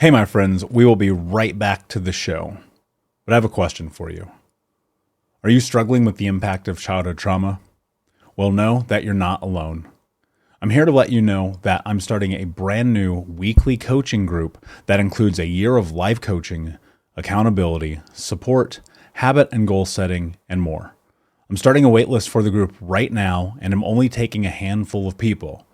Hey, my friends, we will be right back to the show. But I have a question for you. Are you struggling with the impact of childhood trauma? Well, know that you're not alone. I'm here to let you know that I'm starting a brand new weekly coaching group that includes a year of life coaching, accountability, support, habit and goal setting, and more. I'm starting a waitlist for the group right now, and I'm only taking a handful of people.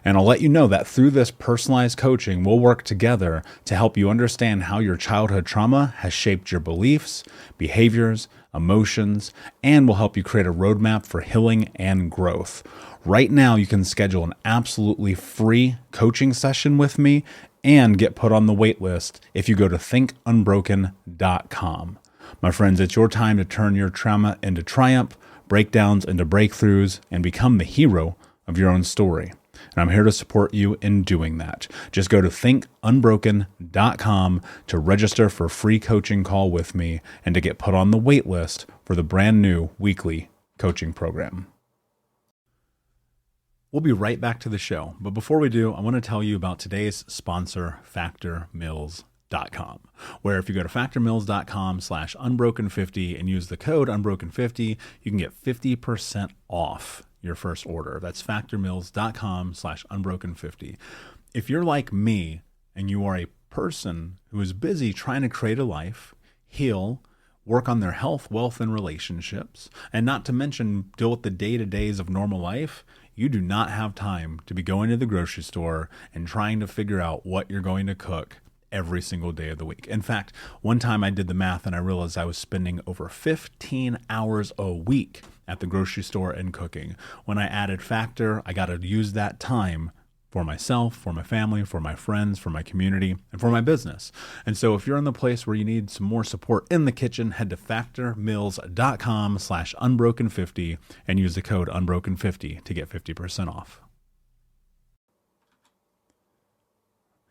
And I'll let you know that through this personalized coaching, we'll work together to help you understand how your childhood trauma has shaped your beliefs, behaviors, emotions, and will help you create a roadmap for healing and growth. Right now, you can schedule an absolutely free coaching session with me and get put on the wait list if you go to thinkunbroken.com. My friends, it's your time to turn your trauma into triumph, breakdowns into breakthroughs, and become the hero of your own story. And I'm here to support you in doing that. Just go to thinkunbroken.com to register for a free coaching call with me and to get put on the wait list for the brand new weekly coaching program. We'll be right back to the show. But before we do, I want to tell you about today's sponsor, factormeals.com, where if you go to factormeals.com/unbroken50 and use the code unbroken50, you can get 50% off your first order. That's factormeals.com/unbroken50. If you're like me and you are a person who is busy trying to create a life, heal, work on their health, wealth, and relationships, and not to mention deal with the day-to-days of normal life, you do not have time to be going to the grocery store and trying to figure out what you're going to cook every single day of the week. In fact, one time I did the math and I realized I was spending over 15 hours a week at the grocery store and cooking. When I added Factor, I got to use that time for myself, for my family, for my friends, for my community, and for my business. And so if you're in the place where you need some more support in the kitchen, head to factormeals.com/unbroken50 and use the code unbroken50 to get 50% off.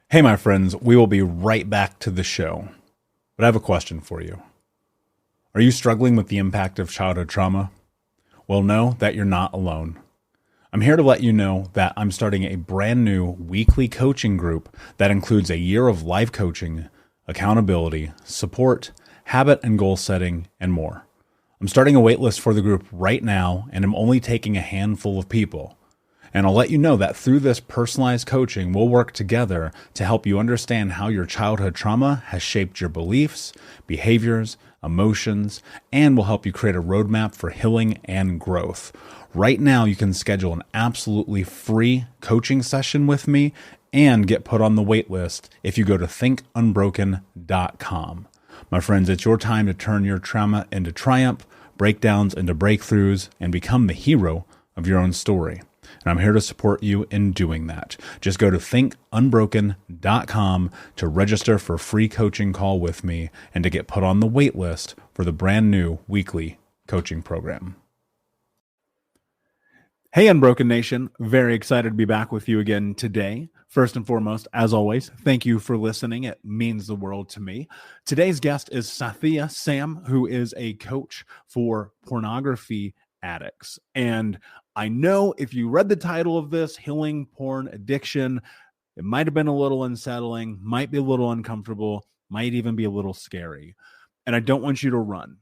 Hey, my friends, we will be right back to the show. But I have a question for you. Are you struggling with the impact of childhood trauma? Well, know that you're not alone. I'm here to let you know that I'm starting a brand new weekly coaching group that includes a year of life coaching, accountability, support, habit and goal setting, and more. I'm starting a waitlist for the group right now, and I'm only taking a handful of people. And I'll let you know that through this personalized coaching, we'll work together to help you understand how your childhood trauma has shaped your beliefs, behaviors, emotions, and will help you create a roadmap for healing and growth. Right now, you can schedule an absolutely free coaching session with me and get put on the wait list if you go to thinkunbroken.com. My friends, it's your time to turn your trauma into triumph, breakdowns into breakthroughs, and become the hero of your own story. And I'm here to support you in doing that. Just go to thinkunbroken.com to register for a free coaching call with me and to get put on the wait list for the brand new weekly coaching program. Hey, Unbroken Nation. Very excited to be back with you again today. First and foremost, as always, thank you for listening. It means the world to me. Today's guest is Sathiya Sam, who is a coach for pornography addicts. And I know if you read the title of this, Healing Porn Addiction, it might have been a little unsettling, might be a little uncomfortable, might even be a little scary. And I don't want you to run.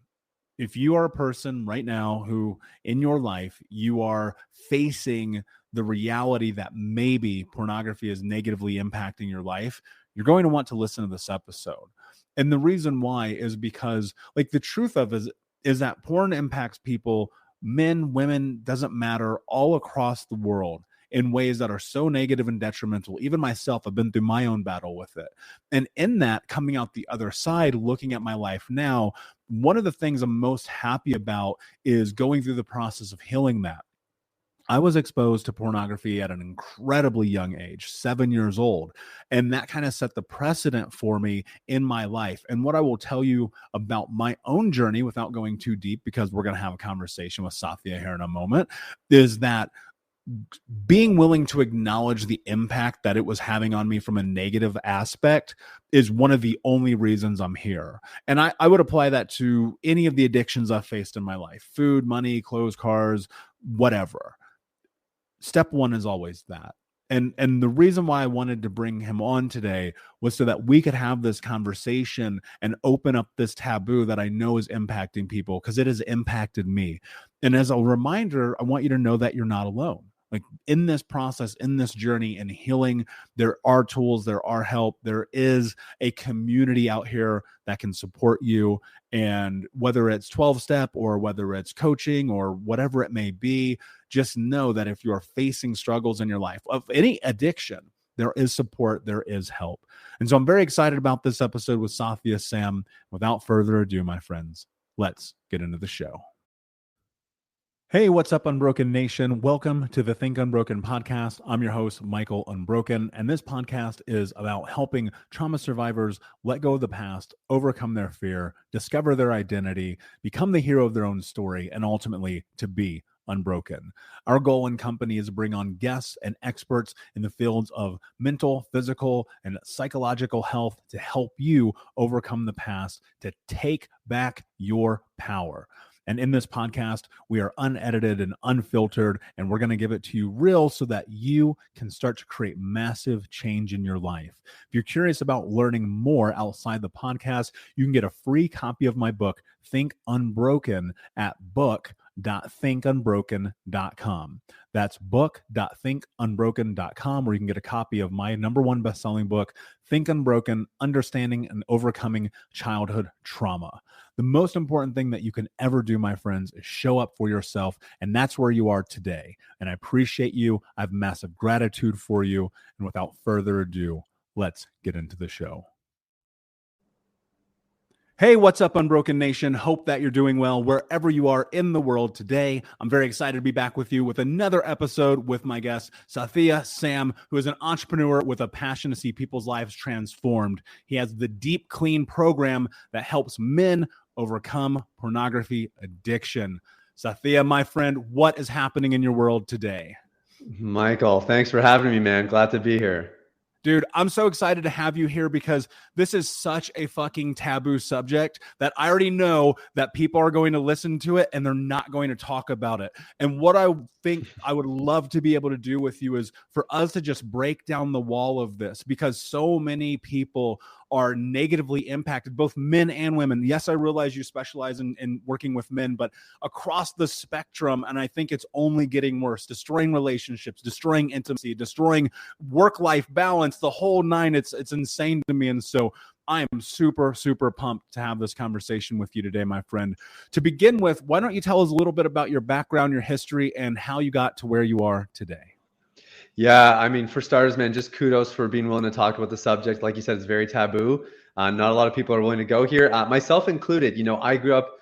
If you are a person right now who in your life, you are facing the reality that maybe pornography is negatively impacting your life, you're going to want to listen to this episode. And the reason why is because, like, the truth of it is that porn impacts people, men, women, doesn't matter, all across the world in ways that are so negative and detrimental. Even myself, I've been through my own battle with it. And in that, coming out the other side, looking at my life now, one of the things I'm most happy about is going through the process of healing that. I was exposed to pornography at an incredibly young age, 7 years old. And that kind of set the precedent for me in my life. And what I will tell you about my own journey without going too deep, because we're going to have a conversation with Sathiya here in a moment, is that being willing to acknowledge the impact that it was having on me from a negative aspect is one of the only reasons I'm here. And I would apply that to any of the addictions I've faced in my life: food, money, clothes, cars, whatever. Step one is always that. And the reason why I wanted to bring him on today was so that we could have this conversation and open up this taboo that I know is impacting people, because it has impacted me. And as a reminder, I want you to know that you're not alone. Like, in this process, in this journey and healing, there are tools, there are help, there is a community out here that can support you. And whether it's 12-step or whether it's coaching or whatever it may be, just know that if you're facing struggles in your life of any addiction, there is support, there is help. And so I'm very excited about this episode with Sathiya Sam. Without further ado, my friends, let's get into the show. Hey, what's up, Unbroken Nation? Welcome to the Think Unbroken podcast. I'm your host, Michael Unbroken, and this podcast is about helping trauma survivors let go of the past, overcome their fear, discover their identity, become the hero of their own story, and ultimately to be unbroken. Our goal in company is to bring on guests and experts in the fields of mental, physical, and psychological health to help you overcome the past, to take back your power. And in this podcast, we are unedited and unfiltered, and we're going to give it to you real so that you can start to create massive change in your life. If you're curious about learning more outside the podcast, you can get a free copy of my book, Think Unbroken, at book.thinkunbroken.com. That's book.thinkunbroken.com, where you can get a copy of my #1 best-selling book, Think Unbroken: Understanding and Overcoming Childhood Trauma. The most important thing that you can ever do, my friends, is show up for yourself, and that's where you are today. And I appreciate you. I have massive gratitude for you. And without further ado, let's get into the show. Hey, what's up, Unbroken Nation? Hope that you're doing well wherever you are in the world today. I'm very excited to be back with you with another episode with my guest, Sathiya Sam, who is an entrepreneur with a passion to see people's lives transformed. He has the Deep Clean program that helps men overcome pornography addiction. Sathiya, my friend, what is happening in your world today? Michael, thanks for having me, man. Glad to be here. Dude, I'm so excited to have you here because this is such a fucking taboo subject that I already know that people are going to listen to it and they're not going to talk about it. And what I think I would love to be able to do with you is for us to just break down the wall of this, because so many people are negatively impacted, both men and women. Yes, I realize you specialize in working with men, but across the spectrum, and I think it's only getting worse, destroying relationships, destroying intimacy, destroying work-life balance, the whole nine. It's insane to me. And so I am super, super pumped to have this conversation with you today, my friend. To begin with, why don't you tell us a little bit about your background, your history, and how you got to where you are today? Yeah, I mean, for starters, man, just kudos for being willing to talk about the subject. Like you said, it's very taboo. Not a lot of people are willing to go here, myself included. You know, I grew up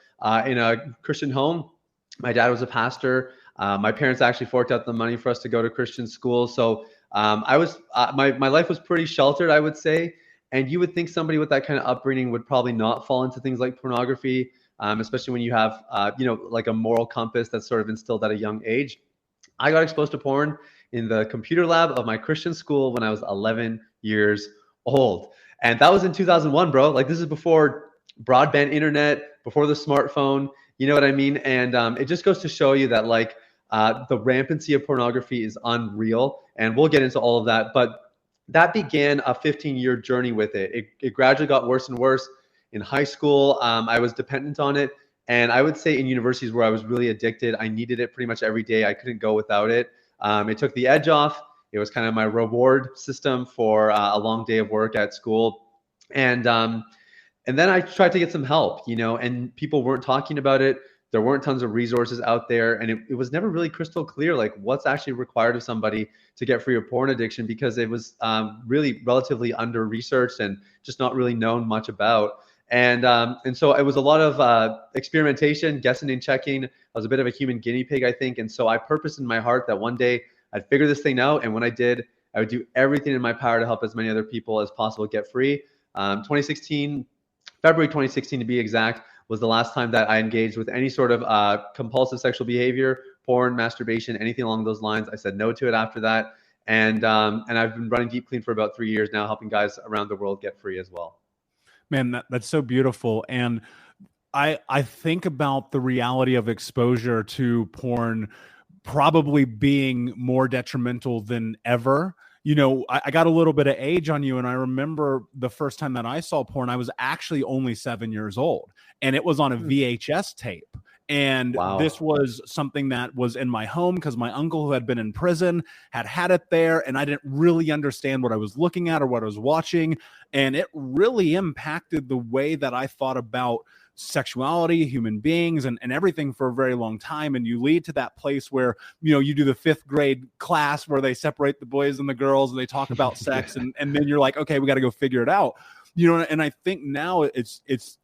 in a Christian home. My dad was a pastor. My parents actually forked out the money for us to go to Christian school. So I was my life was pretty sheltered, I would say. And you would think somebody with that kind of upbringing would probably not fall into things like pornography, especially when you have, like a moral compass that's sort of instilled at a young age. I got exposed to porn in the computer lab of my Christian school when I was 11 years old. And that was in 2001, bro. Like, this is before broadband internet, before the smartphone, you know what I mean? And it just goes to show you that, like, the rampancy of pornography is unreal. And we'll get into all of that. But that began a 15-year journey with it. It gradually got worse and worse. In high school, I was dependent on it. And I would say in universities where I was really addicted, I needed it pretty much every day. I couldn't go without it. It took the edge off. It was kind of my reward system for a long day of work at school. And then I tried to get some help, you know, and people weren't talking about it. There weren't tons of resources out there. And it was never really crystal clear, like, what's actually required of somebody to get free of porn addiction, because it was really relatively under-researched and just not really known much about. And so it was a lot of experimentation, guessing and checking. I was a bit of a human guinea pig, I think. And so I purposed in my heart that one day I'd figure this thing out. And when I did, I would do everything in my power to help as many other people as possible get free. 2016, February 2016 to be exact, was the last time that I engaged with any sort of compulsive sexual behavior, porn, masturbation, anything along those lines. I said no to it after that. And I've been running Deep Clean for about 3 years now, helping guys around the world get free as well. Man, that's so beautiful. And I think about the reality of exposure to porn probably being more detrimental than ever. You know, I got a little bit of age on you, and I remember the first time that I saw porn, I was actually only 7 years old, and it was on a VHS tape. And this was something that was in my home because my uncle, who had been in prison, had it there, and I didn't really understand what I was looking at or what I was watching. And it really impacted the way that I thought about sexuality, human beings, and everything for a very long time. And you lead to that place where, you know, you do the 5th grade class where they separate the boys and the girls and they talk about sex. And then you're like, okay, we got to go figure it out. You know, and I think now it's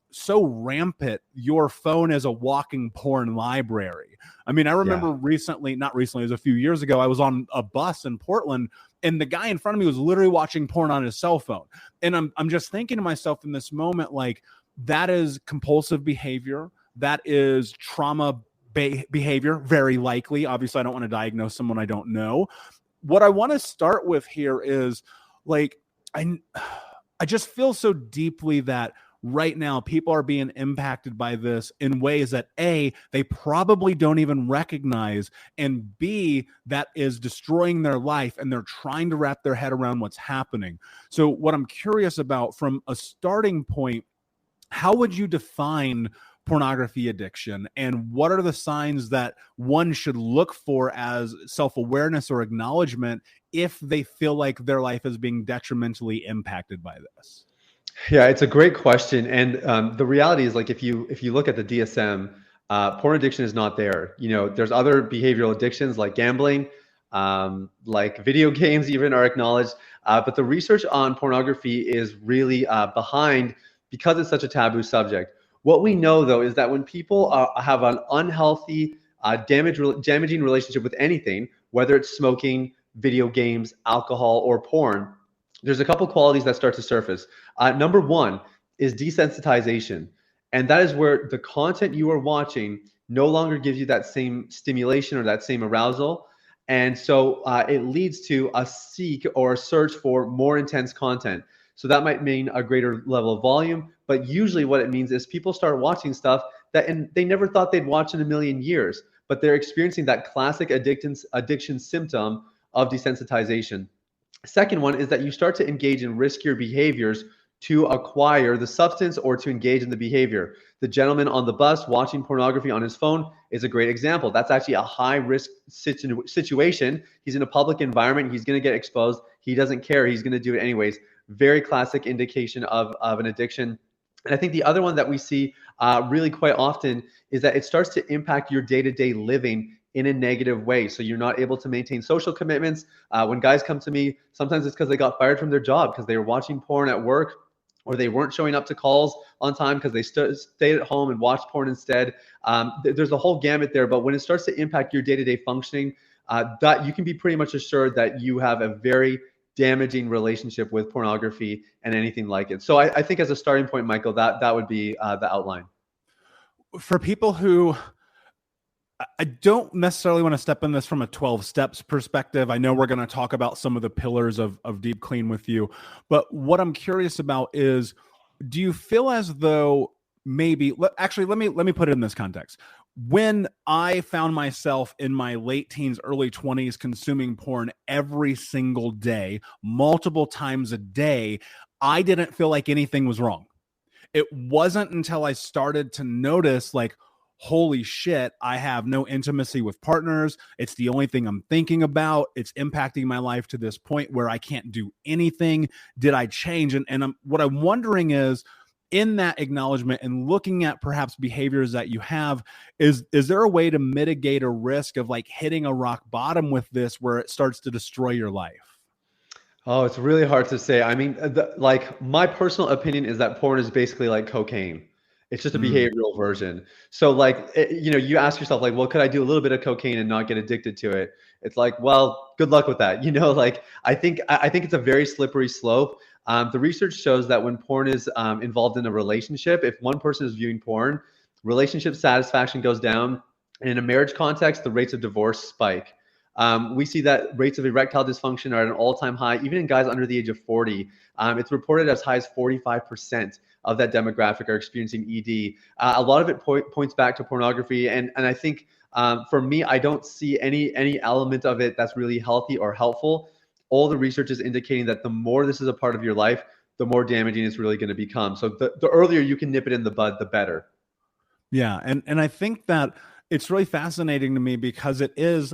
so rampant. Your phone is a walking porn library. I mean, I remember not recently, it was a few years ago, I was on a bus in Portland, and the guy in front of me was literally watching porn on his cell phone. And I'm just thinking to myself in this moment, like, that is compulsive behavior. That is trauma behavior, very likely. Obviously, I don't want to diagnose someone I don't know. What I want to start with here is, like, I just feel so deeply that right now people are being impacted by this in ways that A, they probably don't even recognize, and B, that is destroying their life, and they're trying to wrap their head around what's happening. So what I'm curious about, from a starting point, how would you define pornography addiction, and what are the signs that one should look for as self-awareness or acknowledgement if they feel like their life is being detrimentally impacted by this? Yeah, it's a great question. And the reality is, like, if you look at the DSM, porn addiction is not there. You know, there's other behavioral addictions like gambling, like video games even are acknowledged. But the research on pornography is really behind, because it's such a taboo subject. What we know, though, is that when people have an unhealthy, damaging relationship with anything, whether it's smoking, video games, alcohol, or porn, there's a couple qualities that start to surface. Number one is desensitization. And that is where the content you are watching no longer gives you that same stimulation or that same arousal. And so it leads to a seek or a search for more intense content. So that might mean a greater level of volume, but usually what it means is people start watching stuff that they never thought they'd watch in a million years, but they're experiencing that classic addiction symptom of desensitization. Second one is that you start to engage in riskier behaviors to acquire the substance or to engage in the behavior. The gentleman on the bus watching pornography on his phone is a great example. That's actually a high risk situation. He's in a public environment. He's going to get exposed. He doesn't care. He's going to do it anyways. Very classic indication of an addiction. And I think the other one that we see really quite often is that it starts to impact your day-to-day living in a negative way. So you're not able to maintain social commitments. When guys come to me, sometimes it's because they got fired from their job because they were watching porn at work, or they weren't showing up to calls on time because they stayed at home and watched porn instead. There's a whole gamut there. But when it starts to impact your day-to-day functioning, that you can be pretty much assured that you have a very damaging relationship with pornography and anything like it. So I think as a starting point, Michael, that would be the outline. For people who, I don't necessarily want to step in this from a 12 steps perspective. I know we're going to talk about some of the pillars of deep clean with you, but what I'm curious about is, do you feel as though maybe, actually, let me put it in this context. When I found myself in my late teens, early 20s, consuming porn every single day, multiple times a day, I didn't feel like anything was wrong. It wasn't until I started to notice, like, holy shit, I have no intimacy with partners. It's the only thing I'm thinking about. It's impacting my life to this point where I can't do anything. Did I change? And what I'm wondering is, in that acknowledgement and looking at perhaps behaviors that you have, is there a way to mitigate a risk of, like, hitting a rock bottom with this where it starts to destroy your life? Oh, it's really hard to say. I mean, like, my personal opinion is that porn is basically like cocaine. It's just a behavioral version. So, like, you ask yourself, like, well, could I do a little bit of cocaine and not get addicted to it? It's like, well, good luck with that. Like, I think it's a very slippery slope. The research shows that when porn is involved in a relationship, if one person is viewing porn, relationship satisfaction goes down. And in a marriage context, the rates of divorce spike. We see that rates of erectile dysfunction are at an all-time high, even in guys under the age of 40. It's reported as high as 45% of that demographic are experiencing ED. A lot of it points back to pornography. And I think For me, I don't see any element of it that's really healthy or helpful. All the research is indicating that the more this is a part of your life, the more damaging it's really going to become. So the earlier you can nip it in the bud, the better. Yeah, and I think that it's really fascinating to me because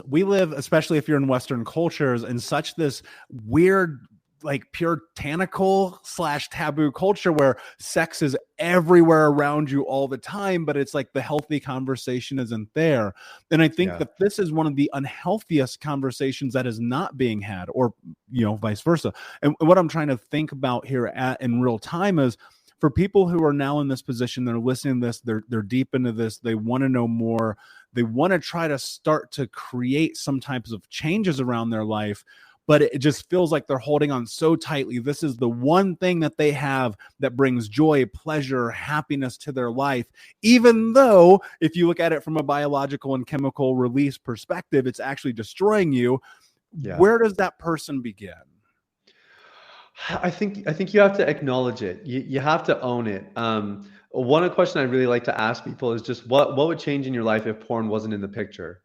we live, especially if you're in Western cultures, in such this weird, like puritanical / taboo culture where sex is everywhere around you all the time, but it's like the healthy conversation isn't there. And I think Yeah. that this is one of the unhealthiest conversations that is not being had, or vice versa. And what I'm trying to think about here in real time is, for people who are now in this position, they're listening to this, they're deep into this, they want to know more, they want to try to start to create some types of changes around their life, but it just feels like they're holding on so tightly. This is the one thing that they have that brings joy, pleasure, happiness to their life, even though if you look at it from a biological and chemical release perspective, it's actually destroying you. Yeah. Where does that person begin? I think you have to acknowledge it. You have to own it. One question I really like to ask people is just what would change in your life if porn wasn't in the picture?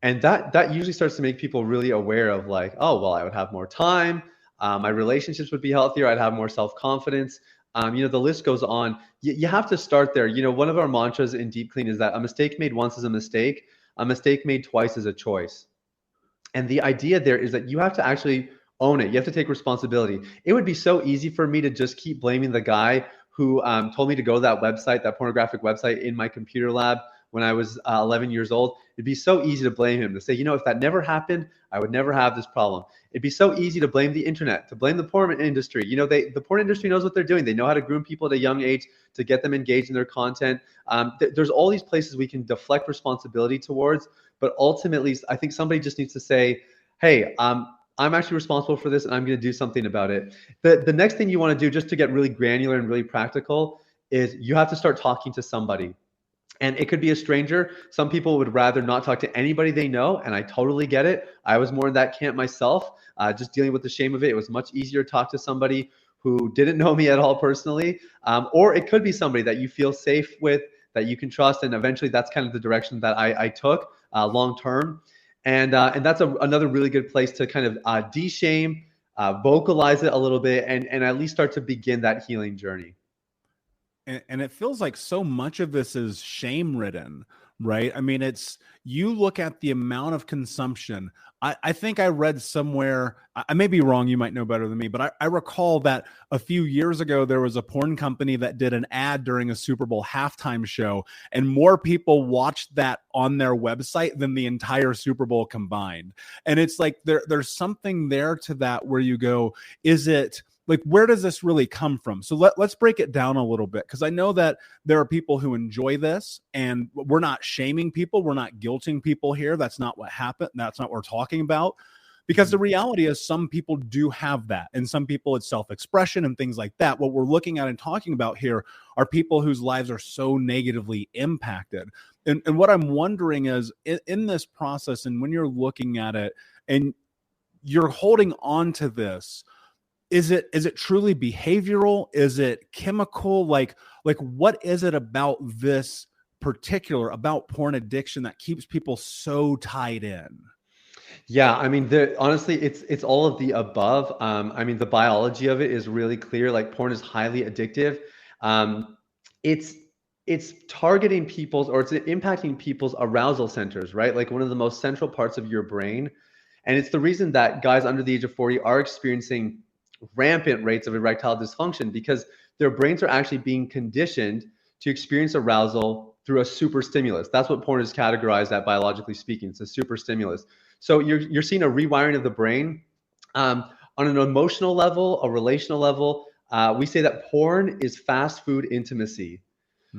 And that usually starts to make people really aware of like, oh, well, I would have more time. My relationships would be healthier. I'd have more self-confidence. The list goes on. You have to start there. One of our mantras in Deep Clean is that a mistake made once is a mistake. A mistake made twice is a choice. And the idea there is that you have to actually own it. You have to take responsibility. It would be so easy for me to just keep blaming the guy who told me to go to that website, that pornographic website in my computer lab when I was 11 years old. It'd be so easy to blame him, to say, if that never happened, I would never have this problem. It'd be so easy to blame the internet, to blame the porn industry. The porn industry knows what they're doing. They know how to groom people at a young age to get them engaged in their content. There's all these places we can deflect responsibility towards, but ultimately, I think somebody just needs to say, hey, I'm actually responsible for this and I'm going to do something about it. The next thing you want to do, just to get really granular and really practical, is you have to start talking to somebody. And it could be a stranger. Some people would rather not talk to anybody they know, and I totally get it. I was more in that camp myself, just dealing with the shame of it. It was much easier to talk to somebody who didn't know me at all personally, or it could be somebody that you feel safe with, that you can trust, and eventually that's kind of the direction that I took long term. And that's another really good place to kind of de-shame, vocalize it a little bit, and at least start to begin that healing journey. And it feels like so much of this is shame ridden, right? I mean, you look at the amount of consumption. I think I read somewhere, I may be wrong, you might know better than me, but I recall that a few years ago, there was a porn company that did an ad during a Super Bowl halftime show, and more people watched that on their website than the entire Super Bowl combined. And it's like, there's something there to that where you go, is it, like, where does this really come from? So let's break it down a little bit, because I know that there are people who enjoy this, and we're not shaming people. We're not guilting people here. That's not what happened. That's not what we're talking about, because the reality is some people do have that, and some people it's self-expression and things like that. What we're looking at and talking about here are people whose lives are so negatively impacted. And what I'm wondering is, in this process, and when you're looking at it and you're holding on to this, is it truly behavioral? Is it chemical? Like what is it about this about porn addiction that keeps people so tied in? Yeah, I mean, honestly, it's all of the above. I mean, the biology of it is really clear. Like, porn is highly addictive. Um, it's it's targeting people's, or it's impacting people's arousal centers, right? Like, one of the most central parts of your brain. And it's the reason that guys under the age of 40 are experiencing rampant rates of erectile dysfunction, because their brains are actually being conditioned to experience arousal through a super stimulus. That's what porn is categorized at, biologically speaking. It's a super stimulus. So you're seeing a rewiring of the brain. On an emotional level, a relational level. We say that porn is fast food intimacy.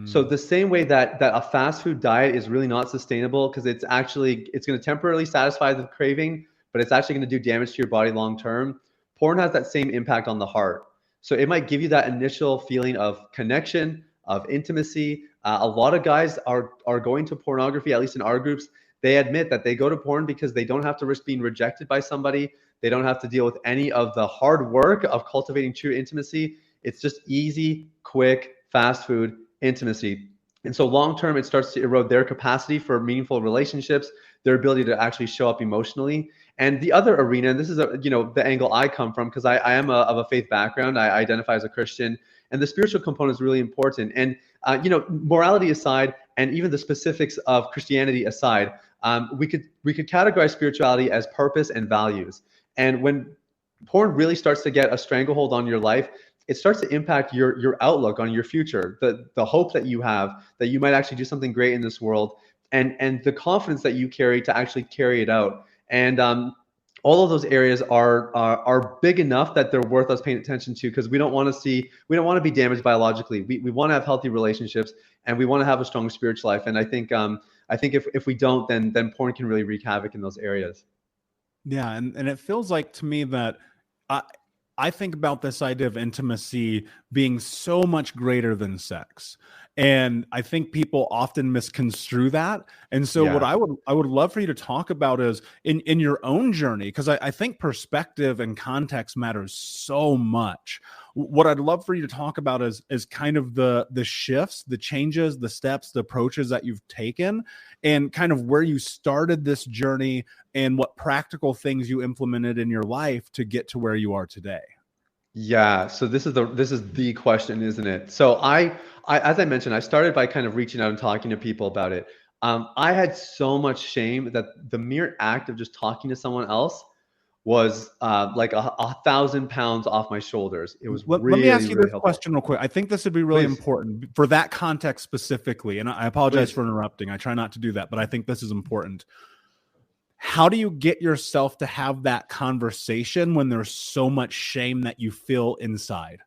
So the same way that a fast food diet is really not sustainable, because it's going to temporarily satisfy the craving, but it's actually going to do damage to your body long term. Porn has that same impact on the heart. So it might give you that initial feeling of connection, of intimacy. A lot of guys are going to pornography, at least in our groups. They admit that they go to porn because they don't have to risk being rejected by somebody. They don't have to deal with any of the hard work of cultivating true intimacy. It's just easy, quick, fast food intimacy. And so long term, it starts to erode their capacity for meaningful relationships, their ability to actually show up emotionally. And the other arena, and this is the angle I come from, because I am of a faith background. I identify as a Christian, and the spiritual component is really important. And morality aside, and even the specifics of Christianity aside, we could categorize spirituality as purpose and values. And when porn really starts to get a stranglehold on your life, it starts to impact your outlook on your future, the hope that you have that you might actually do something great in this world, and the confidence that you carry to actually carry it out. And all of those areas are big enough that they're worth us paying attention to, because we don't want to be damaged biologically. We want to have healthy relationships, and we want to have a strong spiritual life. And I think if we don't, then porn can really wreak havoc in those areas. Yeah, and it feels like to me that I think about this idea of intimacy being so much greater than sex. And I think people often misconstrue that. And so what I would love for you to talk about is in your own journey, because I think perspective and context matters so much. What I'd love for you to talk about is kind of the shifts, the changes, the steps, the approaches that you've taken, and kind of where you started this journey and what practical things you implemented in your life to get to where you are today. Yeah, so this is the question, isn't it? So I as I mentioned, I started by kind of reaching out and talking to people about it. I had so much shame that the mere act of just talking to someone else was like 1,000 pounds off my shoulders. It was Let me ask you really this helpful. question real quick. I think this would be really Please. important for that context specifically. And I apologize Please. for interrupting. I try not to do that, but I think this is important. How do you get yourself to have that conversation when there's so much shame that you feel inside?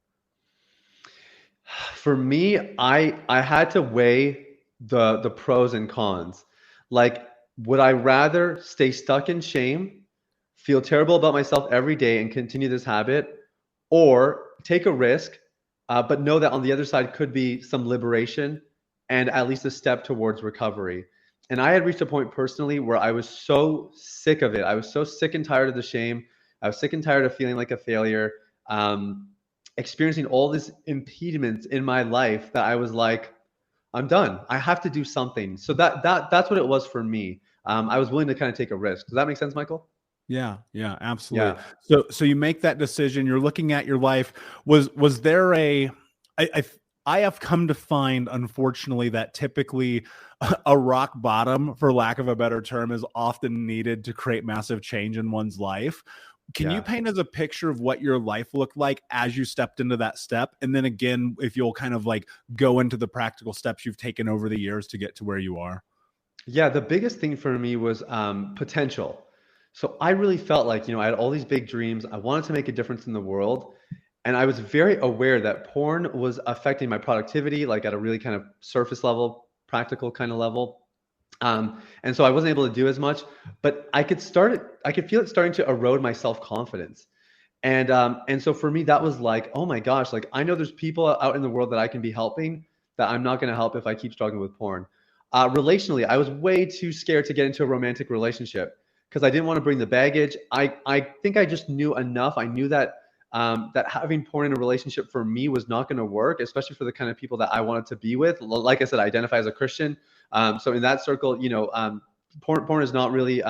For me, I had to weigh the pros and cons. Like, would I rather stay stuck in shame, feel terrible about myself every day, and continue this habit, or take a risk, but know that on the other side could be some liberation and at least a step towards recovery? And I had reached a point personally where I was so sick of it. I was so sick and tired of the shame. I was sick and tired of feeling like a failure, experiencing all these impediments in my life, that I was like, I'm done. I have to do something. So that's what it was for me. I was willing to kind of take a risk. Does that make sense, Michael? Yeah, absolutely. Yeah. So you make that decision, you're looking at your life. Was there I have come to find, unfortunately, that typically a rock bottom, for lack of a better term, is often needed to create massive change in one's life. Can you paint us a picture of what your life looked like as you stepped into that step? And then again, if you'll kind of like go into the practical steps you've taken over the years to get to where you are. Yeah, the biggest thing for me was potential. So I really felt like, I had all these big dreams. I wanted to make a difference in the world. And I was very aware that porn was affecting my productivity, like at a really kind of surface level, practical kind of level. And so I wasn't able to do as much, but I could feel it starting to erode my self-confidence. And so for me, that was like, oh my gosh, like I know there's people out in the world that I can be helping that I'm not going to help if I keep struggling with porn. Relationally, I was way too scared to get into a romantic relationship because I didn't want to bring the baggage. I think I just knew enough. I knew that that having porn in a relationship for me was not going to work, especially for the kind of people that I wanted to be with. Like I said, I identify as a Christian. So in that circle, porn is not really,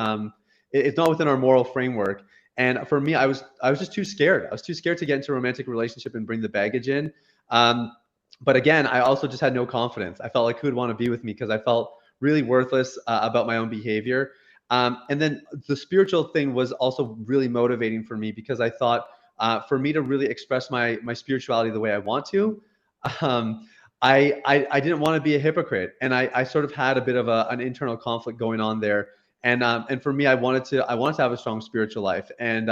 it's not within our moral framework. And for me, I was just too scared. I was too scared to get into a romantic relationship and bring the baggage in. But again, I also just had no confidence. I felt like who would want to be with me because I felt really worthless about my own behavior. And then the spiritual thing was also really motivating for me because I thought for me to really express my spirituality the way I want to, I didn't want to be a hypocrite. And I sort of had a bit of an internal conflict going on there. And for me, I wanted to have a strong spiritual life. And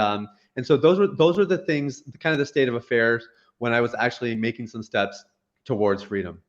so those were the things, kind of the state of affairs when I was actually making some steps towards freedom.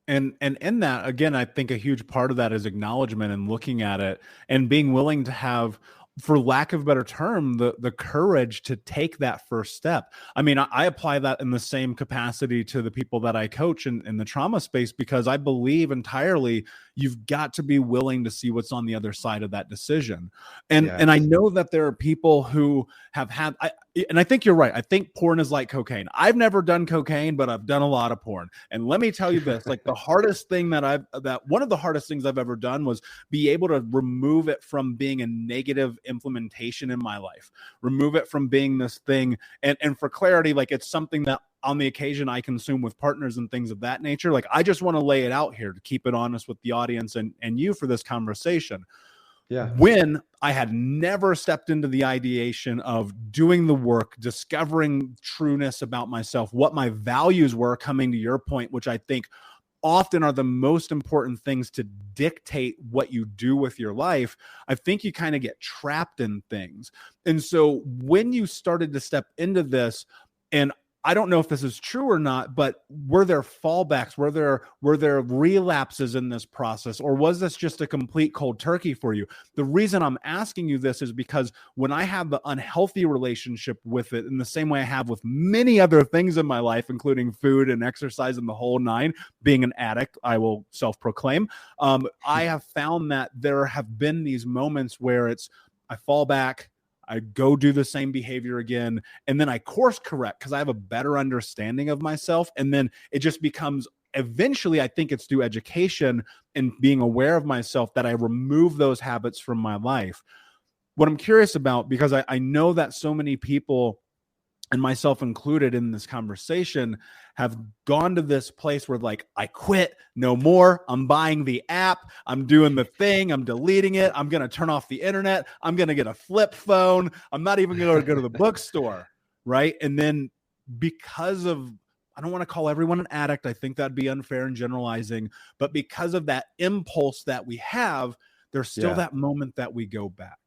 And in that, again, I think a huge part of that is acknowledgement and looking at it and being willing to have, for lack of a better term, the courage to take that first step. I mean, I apply that in the same capacity to the people that I coach in the trauma space, because I believe entirely you've got to be willing to see what's on the other side of that decision. And I know that there are people who have had, And I think you're right. I think porn is like cocaine. I've never done cocaine, but I've done a lot of porn. And let me tell you this, like the hardest thing that one of the hardest things I've ever done was be able to remove it from being a negative implementation in my life, remove it from being this thing. And for clarity, like it's something that on the occasion I consume with partners and things of that nature. Like I just want to lay it out here to keep it honest with the audience and you for this conversation. Yeah. When I had never stepped into the ideation of doing the work, discovering trueness about myself, what my values were, coming to your point, which I think often are the most important things to dictate what you do with your life, I think you kind of get trapped in things. And so when you started to step into this, and I don't know if this is true or not, but were there fallbacks? Were there relapses in this process? Or was this just a complete cold turkey for you? The reason I'm asking you this is because when I have the unhealthy relationship with it in the same way I have with many other things in my life, including food and exercise and the whole nine, being an addict, I will self-proclaim, I have found that there have been these moments where I fall back, I go do the same behavior again, and then I course correct because I have a better understanding of myself. And then it just becomes eventually, I think it's through education and being aware of myself that I remove those habits from my life. What I'm curious about, because I know that so many people, and myself included in this conversation, have gone to this place where like, I quit, no more. I'm buying the app. I'm doing the thing. I'm deleting it. I'm going to turn off the internet. I'm going to get a flip phone. I'm not even going to go to the bookstore. Right. And then because of, I don't want to call everyone an addict. I think that'd be unfair and generalizing, but because of that impulse that we have, there's still that moment that we go back.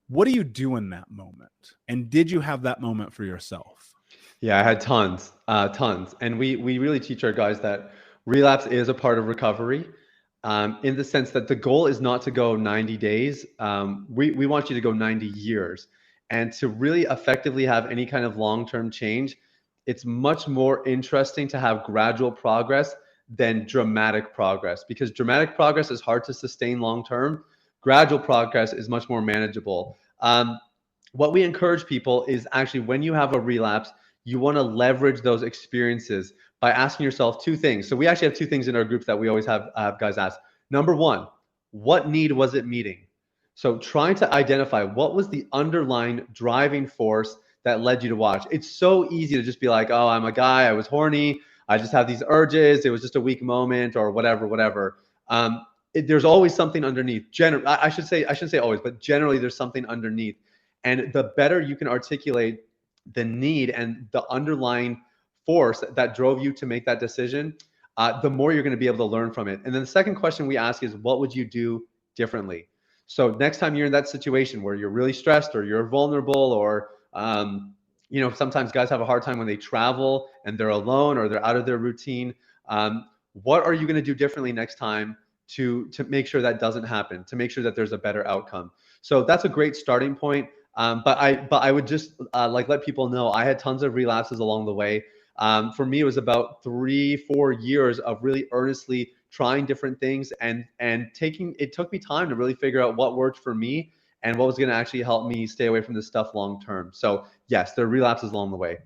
What do you do in that moment? And did you have that moment for yourself? Yeah, I had tons. And we really teach our guys that relapse is a part of recovery, in the sense that the goal is not to go 90 days. We want you to go 90 years. And to really effectively have any kind of long-term change, it's much more interesting to have gradual progress than dramatic progress, because dramatic progress is hard to sustain long-term. Gradual progress is much more manageable. What we encourage people is actually when you have a relapse, you want to leverage those experiences by asking yourself two things. So we actually have two things in our groups that we always have guys ask. Number one, what need was it meeting? So trying to identify what was the underlying driving force that led you to watch. It's so easy to just be like, oh, I'm a guy, I was horny, I just have these urges, it was just a weak moment or whatever. There's always something underneath. I shouldn't say always, but generally there's something underneath. And the better you can articulate the need and the underlying force that drove you to make that decision, the more you're going to be able to learn from it. And then the second question we ask is, what would you do differently? So next time you're in that situation where you're really stressed or you're vulnerable, or sometimes guys have a hard time when they travel and they're alone or they're out of their routine. What are you going to do differently next time to make sure that doesn't happen, to make sure that there's a better outcome? So that's a great starting point. But I would just let people know I had tons of relapses along the way. For me, it was about 3-4 years of really earnestly trying different things and it took me time to really figure out what worked for me and what was going to actually help me stay away from this stuff long term. So yes, there are relapses along the way.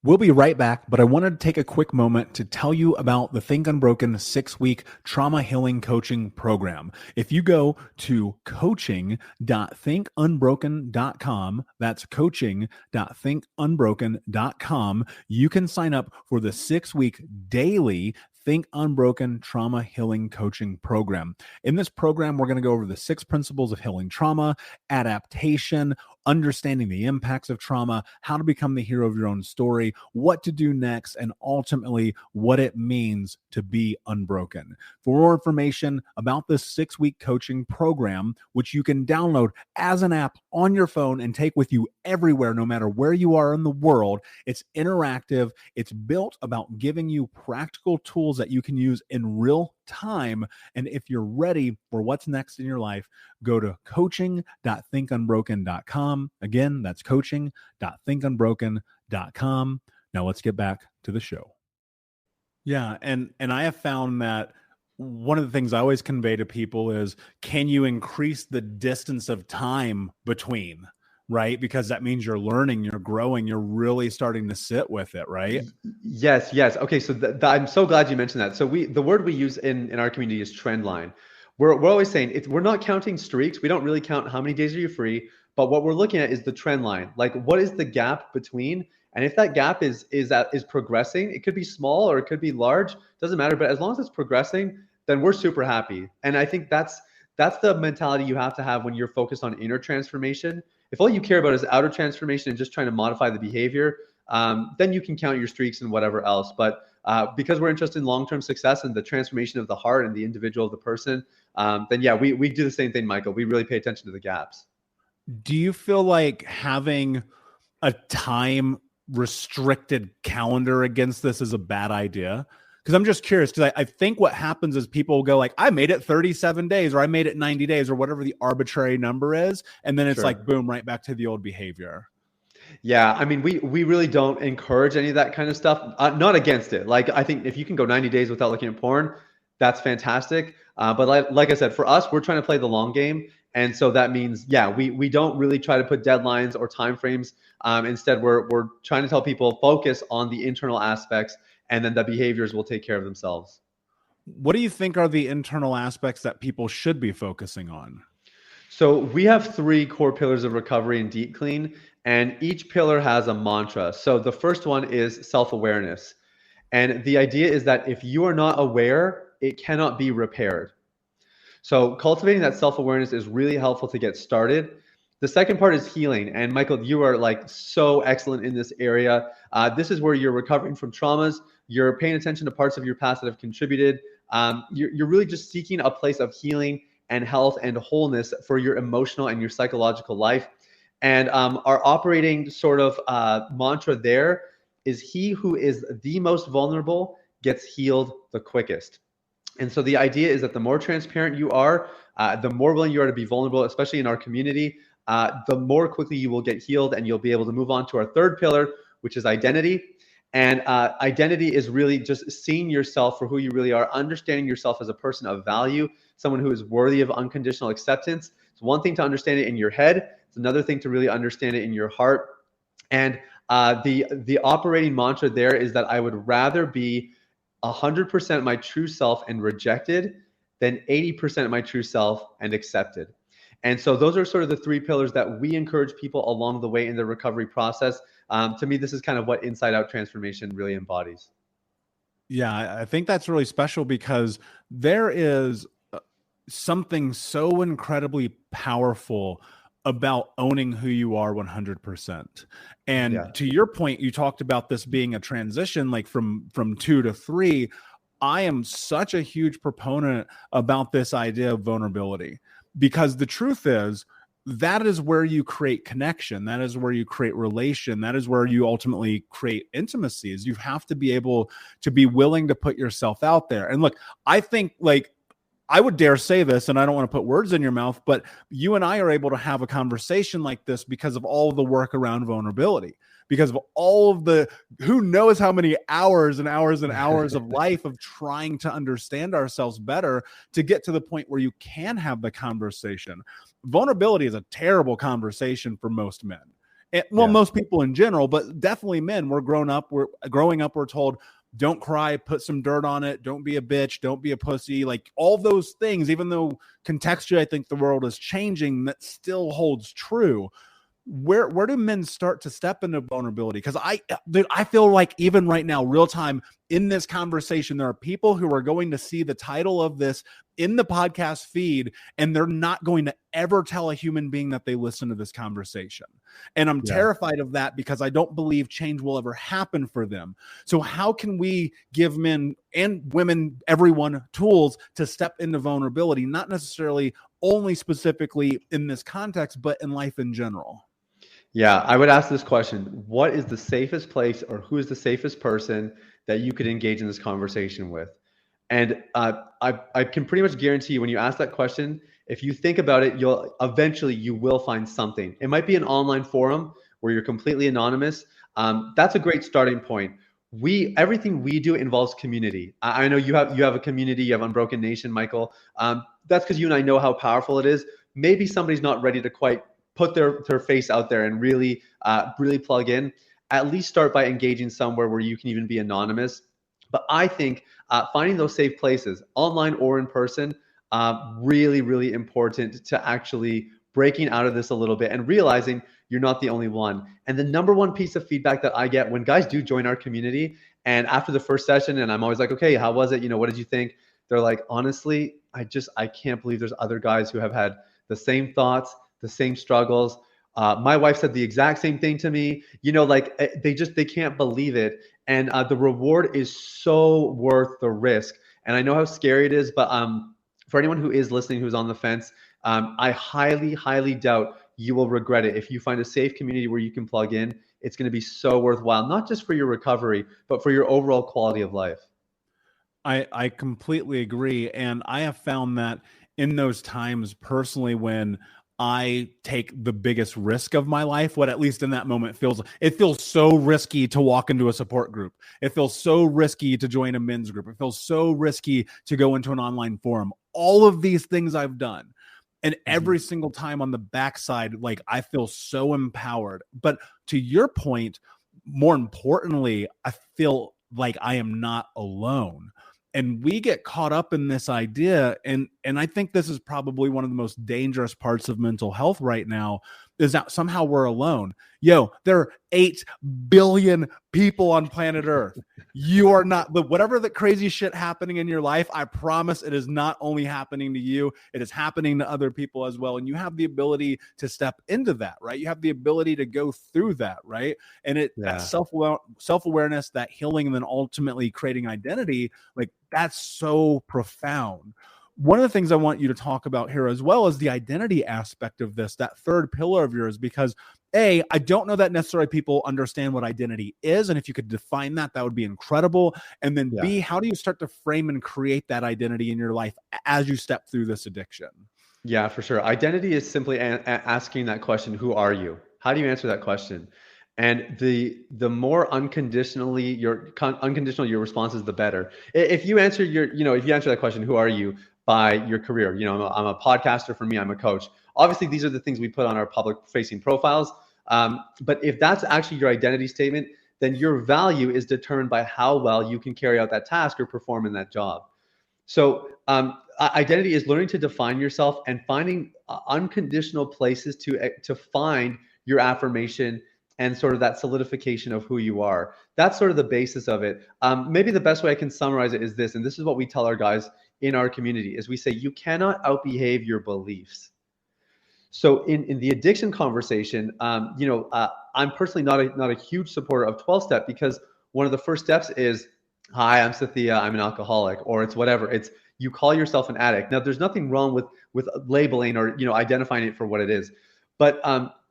We'll be right back, but I wanted to take a quick moment to tell you about the Think Unbroken 6-week trauma healing coaching program. If you go to coaching.thinkunbroken.com, that's coaching.thinkunbroken.com, you can sign up for the 6-week daily Think Unbroken Trauma Healing Coaching Program. In this program, we're going to go over the 6 principles of healing trauma, adaptation, understanding the impacts of trauma, how to become the hero of your own story, what to do next, and ultimately what it means to be unbroken. For more information about this 6-week coaching program, which you can download as an app on your phone and take with you everywhere, no matter where you are in the world, it's interactive. It's built about giving you practical tools that you can use in real time. And if you're ready for what's next in your life, go to coaching.thinkunbroken.com. Again, that's coaching.thinkunbroken.com. Now let's get back to the show. Yeah, and I have found that one of the things I always convey to people is, can you increase the distance of time between? right? Because that means you're learning, you're growing, you're really starting to sit with it, right? Yes, yes. Okay, so I'm so glad you mentioned that. So the word we use in our community is trend line. We're always saying we're not counting streaks. We don't really count how many days are you free, but what we're looking at is the trend line. Like, what is the gap between? And if that gap is progressing, it could be small or it could be large, doesn't matter. But as long as it's progressing, then we're super happy. And I think that's the mentality you have to have when you're focused on inner transformation. If all you care about is outer transformation and just trying to modify the behavior, then you can count your streaks and whatever else. But because we're interested in long-term success and the transformation of the heart and the individual of the person, then yeah, we do the same thing, Michael. We really pay attention to the gaps. Do you feel like having a time restricted calendar against this is a bad idea? Because I'm just curious, because I think what happens is people will go like, I made it 37 days or I made it 90 days or whatever the arbitrary number is. And then it's like, boom, right back to the old behavior. Yeah, I mean, we really don't encourage any of that kind of stuff. Not against it. Like, I think if you can go 90 days without looking at porn, that's fantastic. But like I said, for us, we're trying to play the long game. And so that means, yeah, we don't really try to put deadlines or timeframes. Instead, we're trying to tell people focus on the internal aspects, and then the behaviors will take care of themselves. What do you think are the internal aspects that people should be focusing on? So we have 3 core pillars of recovery and deep clean, and each pillar has a mantra. So the first one is self-awareness. And the idea is that if you are not aware, it cannot be repaired. So cultivating that self-awareness is really helpful to get started. The second part is healing. And Michael, you are like so excellent in this area. This is where you're recovering from traumas. You're paying attention to parts of your past that have contributed. You're really just seeking a place of healing and health and wholeness for your emotional and your psychological life. And our operating sort of mantra there is he who is the most vulnerable gets healed the quickest. And so the idea is that the more transparent you are, the more willing you are to be vulnerable, especially in our community, the more quickly you will get healed and you'll be able to move on to our third pillar, which is identity. And identity is really just seeing yourself for who you really are, understanding yourself as a person of value, someone who is worthy of unconditional acceptance. It's one thing to understand it in your head. It's another thing to really understand it in your heart. And the operating mantra there is that I would rather be 100% my true self and rejected than 80% my true self and accepted. And so those are sort of the 3 pillars that we encourage people along the way in the recovery process. To me, this is kind of what inside out transformation really embodies. Yeah, I think that's really special because there is something so incredibly powerful about owning who you are 100%. And to your point, you talked about this being a transition, like from 2 to 3. I am such a huge proponent about this idea of vulnerability, because the truth is that is where you create connection. That is where you create relation. That is where you ultimately create intimacies. You have to be able to be willing to put yourself out there. And look, I think like, I would dare say this, and I don't want to put words in your mouth, but you and I are able to have a conversation like this because of all of the work around vulnerability, because of all of the, who knows how many hours and hours and hours of life of trying to understand ourselves better to get to the point where you can have the conversation. Vulnerability is a terrible conversation for most men. Most people in general, but definitely men. We're growing up, we're told, don't cry, put some dirt on it, don't be a bitch, don't be a pussy, like all those things. Even though contextually I think the world is changing, that still holds true. Where do men start to step into vulnerability? Because I feel like even right now, real time in this conversation, there are people who are going to see the title of this in the podcast feed, and they're not going to ever tell a human being that they listen to this conversation. And I'm terrified of that because I don't believe change will ever happen for them. So how can we give men and women, everyone, tools to step into vulnerability, not necessarily only specifically in this context, but in life in general? Yeah, I would ask this question. What is the safest place, or who is the safest person that you could engage in this conversation with? And I can pretty much guarantee you, when you ask that question, if you think about it, you will find something. It might be an online forum where you're completely anonymous. That's a great starting point. Everything we do involves community. I know you have a community, you have Unbroken Nation, Michael. That's because you and I know how powerful it is. Maybe somebody's not ready to quite put their face out there and really plug in, at least start by engaging somewhere where you can even be anonymous. But I think finding those safe places, online or in person, really, really important to actually breaking out of this a little bit and realizing you're not the only one. And the number one piece of feedback that I get when guys do join our community, and after the first session, and I'm always like, okay, how was it? You know, what did you think? They're like, honestly, I can't believe there's other guys who have had the same thoughts, the same struggles. My wife said the exact same thing to me. You know, like they can't believe it. And the reward is so worth the risk. And I know how scary it is, but for anyone who is listening, who's on the fence, I highly, highly doubt you will regret it. If you find a safe community where you can plug in, it's going to be so worthwhile, not just for your recovery, but for your overall quality of life. I completely agree. And I have found that in those times personally, when I take the biggest risk of my life, what at least in that moment feels so risky to walk into a support group. It feels so risky to join a men's group. It feels so risky to go into an online forum. All of these things I've done. And every single time on the backside, like I feel so empowered. But to your point, more importantly, I feel like I am not alone. And we get caught up in this idea, and I think this is probably one of the most dangerous parts of mental health right now, is that somehow we're alone. Yo, there are 8 billion people on planet Earth. You are not, but whatever the crazy shit happening in your life, I promise it is not only happening to you, it is happening to other people as well. And you have the ability to step into that, right? You have the ability to go through that, right? And that self-awareness, that healing, and then ultimately creating identity, like that's so profound. One of the things I want you to talk about here as well is the identity aspect of this, that third pillar of yours, because A, I don't know that necessarily people understand what identity is. And if you could define that, that would be incredible. And then B, how do you start to frame and create that identity in your life as you step through this addiction? Yeah, for sure. Identity is simply asking that question, who are you? How do you answer that question? And the more unconditional your response is, the better. If you answer that question, who are you, by your career, I'm a podcaster. For me, I'm a coach. Obviously, these are the things we put on our public facing profiles. But if that's actually your identity statement, then your value is determined by how well you can carry out that task or perform in that job. So identity is learning to define yourself and finding unconditional places to find your affirmation and sort of that solidification of who you are. That's sort of the basis of it. Maybe the best way I can summarize it is this, and this is what we tell our guys in our community, is we say, you cannot outbehave your beliefs. So in the addiction conversation, I'm personally not a huge supporter of 12-step, because one of the first steps is, hi, I'm Sathiya, I'm an alcoholic, or it's whatever. It's you call yourself an addict. Now, there's nothing wrong with labeling or identifying it for what it is. But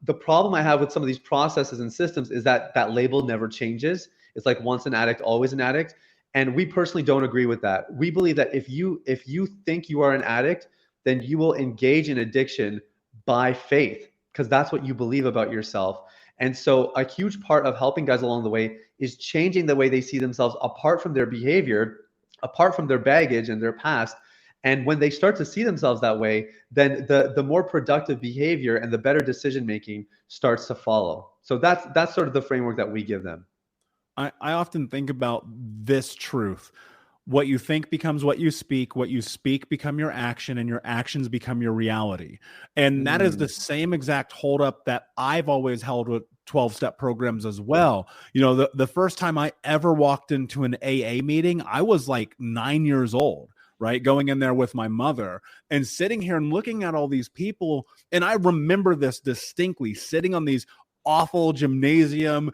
the problem I have with some of these processes and systems is that that label never changes. It's like once an addict, always an addict. And we personally don't agree with that. We believe that if you think you are an addict, then you will engage in addiction by faith, because that's what you believe about yourself. And so a huge part of helping guys along the way is changing the way they see themselves apart from their behavior, apart from their baggage and their past. And when they start to see themselves that way, then the more productive behavior and the better decision making starts to follow. So that's sort of the framework that we give them. I often think about this truth. What you think becomes what you speak become your action, and your actions become your reality. And that is the same exact holdup that I've always held with 12-step programs as well. The first time I ever walked into an AA meeting, I was like 9 years old, right? Going in there with my mother and sitting here and looking at all these people. And I remember this distinctly, sitting on these awful gymnasium,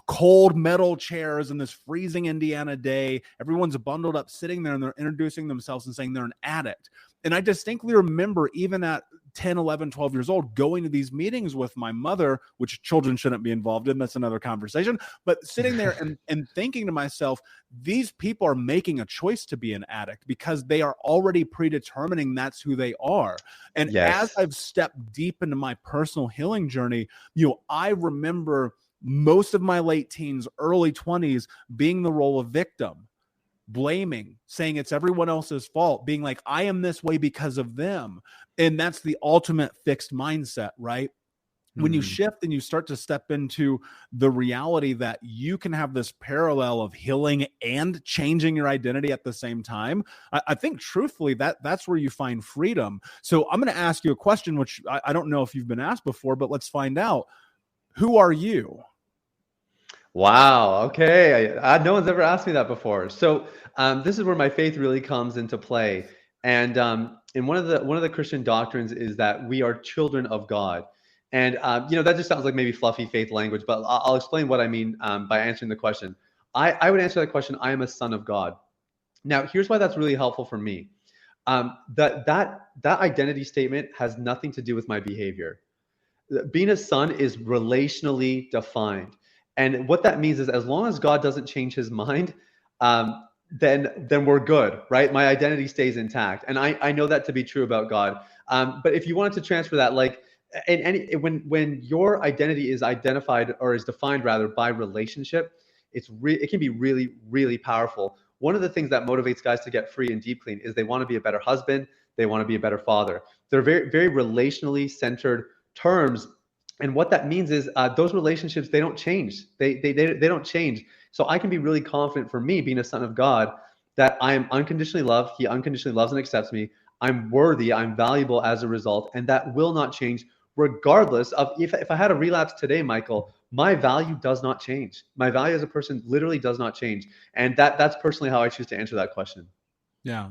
cold metal chairs in this freezing Indiana day. Everyone's bundled up, sitting there, and they're introducing themselves and saying they're an addict. And I distinctly remember, even at 10, 11, 12 years old, going to these meetings with my mother, which children shouldn't be involved in. That's another conversation. But sitting there and thinking to myself, these people are making a choice to be an addict because they are already predetermining that's who they are. And as I've stepped deep into my personal healing journey, I remember most of my late teens, early 20s, being the role of victim, blaming, saying it's everyone else's fault, being like, I am this way because of them. And that's the ultimate fixed mindset, right? when you shift and you start to step into the reality that you can have this parallel of healing and changing your identity at the same time, I think truthfully that's where you find freedom. So I'm going to ask you a question, which I don't know if you've been asked before, but let's find out. Who are you? Wow. Okay. No one's ever asked me that before. So this is where my faith really comes into play. And one of the Christian doctrines is that we are children of God. And that just sounds like maybe fluffy faith language, but I'll explain what I mean by answering the question. I would answer that question. I am a son of God. Now, here's why that's really helpful for me. That identity statement has nothing to do with my behavior. Being a son is relationally defined. And what that means is as long as God doesn't change his mind, then we're good, right? My identity stays intact. And I know that to be true about God. But if you wanted to transfer that, like, when your identity is identified or is defined rather by relationship, it can be really, really powerful. One of the things that motivates guys to get free and deep clean is they want to be a better husband. They want to be a better father. They're very, very relationally centered terms. And what that means is those relationships, they don't change. They don't change. So I can be really confident, for me being a son of God, that I am unconditionally loved. He unconditionally loves and accepts me. I'm worthy. I'm valuable as a result. And that will not change regardless of if I had a relapse today, Michael, my value does not change. My value as a person literally does not change. And that's personally how I choose to answer that question. Yeah,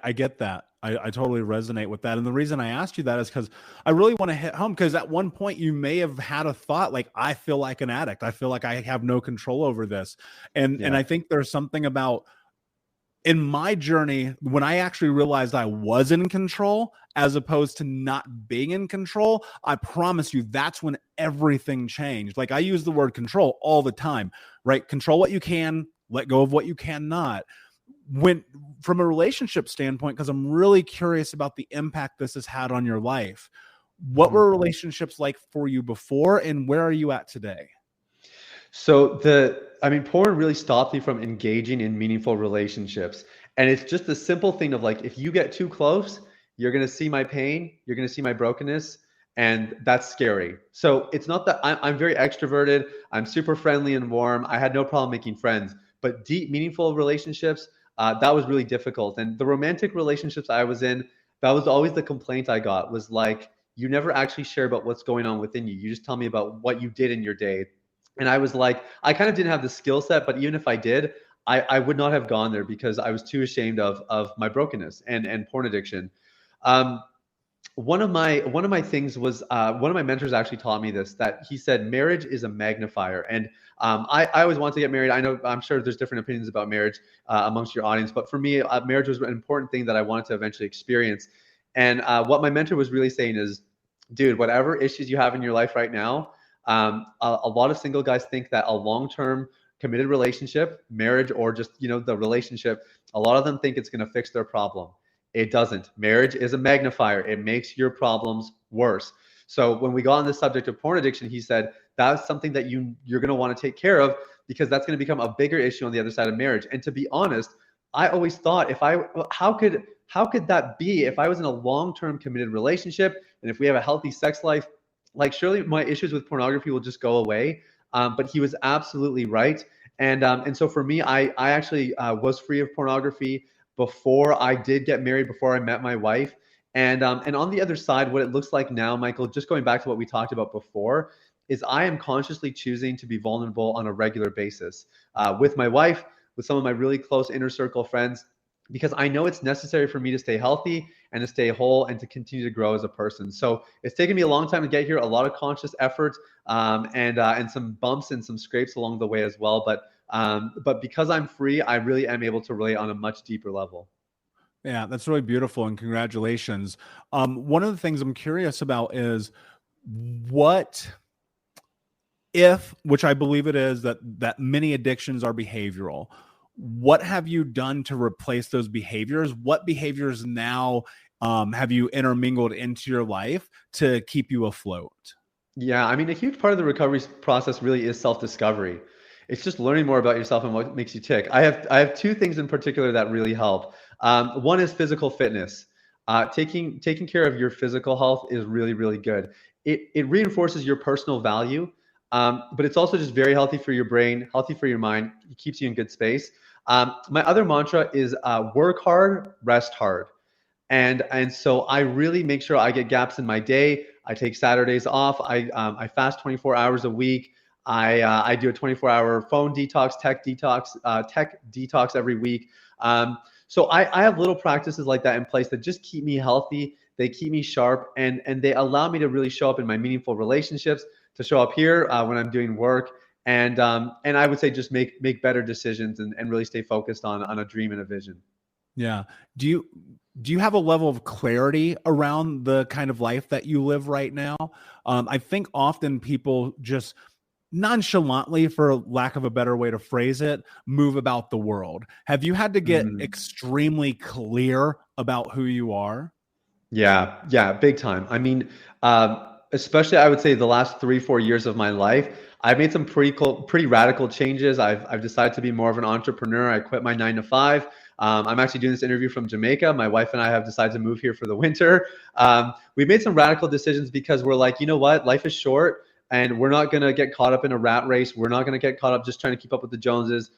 I get that. I totally resonate with that. And the reason I asked you that is because I really want to hit home, because at one point you may have had a thought like, I feel like an addict. I feel like I have no control over this. And I think there's something about, in my journey, when I actually realized I was in control as opposed to not being in control, I promise you that's when everything changed. Like, I use the word control all the time, right? Control what you can, let go of what you cannot. When, from a relationship standpoint, because I'm really curious about the impact this has had on your life, what were relationships like for you before, and where are you at today? So porn really stopped me from engaging in meaningful relationships. And it's just the simple thing of like, if you get too close, you're going to see my pain, you're going to see my brokenness, and that's scary. So it's not that I'm very extroverted. I'm super friendly and warm. I had no problem making friends, but deep, meaningful relationships, that was really difficult. And the romantic relationships I was in, that was always the complaint I got, was like, you never actually share about what's going on within you. You just tell me about what you did in your day. And I was like, I kind of didn't have the skill set, but even if I did, I would not have gone there because I was too ashamed of my brokenness and porn addiction. One of my things was, one of my mentors actually taught me this, that he said, marriage is a magnifier. And I always want to get married. I'm sure there's different opinions about marriage amongst your audience, but for me, marriage was an important thing that I wanted to eventually experience. And what my mentor was really saying is, dude, whatever issues you have in your life right now, a lot of single guys think that a long-term committed relationship, marriage, or just, the relationship, a lot of them think it's going to fix their problem. It doesn't. Marriage is a magnifier. It makes your problems worse. So when we got on the subject of porn addiction, he said, that's something that you're going to want to take care of, because that's going to become a bigger issue on the other side of marriage. And to be honest, I always thought, how could that be if I was in a long-term committed relationship and if we have a healthy sex life? Like, surely my issues with pornography will just go away. But he was absolutely right. And so for me, I actually was free of pornography before I did get married, before I met my wife. And on the other side, what it looks like now, Michael, just going back to what we talked about before, is I am consciously choosing to be vulnerable on a regular basis with my wife, with some of my really close inner circle friends, because I know it's necessary for me to stay healthy and to stay whole and to continue to grow as a person. So it's taken me a long time to get here, a lot of conscious effort, and some bumps and some scrapes along the way as well. But because I'm free, I really am able to relate on a much deeper level. Yeah, that's really beautiful, and congratulations. One of the things I'm curious about is, what if, which I believe it is, that many addictions are behavioral. What have you done to replace those behaviors? What behaviors now have you intermingled into your life to keep you afloat? Yeah, I mean, a huge part of the recovery process really is self-discovery. It's just learning more about yourself and what makes you tick. I have two things in particular that really help. One is physical fitness. taking care of your physical health is really, really good. It reinforces your personal value, but it's also just very healthy for your brain, healthy for your mind. It keeps you in good space. My other mantra is work hard, rest hard. And so I really make sure I get gaps in my day. I take Saturdays off. I fast 24 hours a week. I do a 24-hour phone detox, tech detox every week. So I have little practices like that in place that just keep me healthy. They keep me sharp, and they allow me to really show up in my meaningful relationships, to show up here when I'm doing work, and I would say just make better decisions and really stay focused on a dream and a vision. Yeah. Do you have a level of clarity around the kind of life that you live right now? I think often people just nonchalantly, for lack of a better way to phrase it, move about the world. Have you had to get extremely clear about who you are? Yeah, big time. I mean, especially I would say the last 3-4 years of my life, I've made some pretty radical changes. I've decided to be more of an entrepreneur. I quit my 9 to 5. I'm actually doing this interview from Jamaica. My wife and I have decided to move here for the winter. We've made some radical decisions because we're like, you know what, life is short, and we're not going to get caught up in a rat race. We're not going to get caught up just trying to keep up with the Joneses.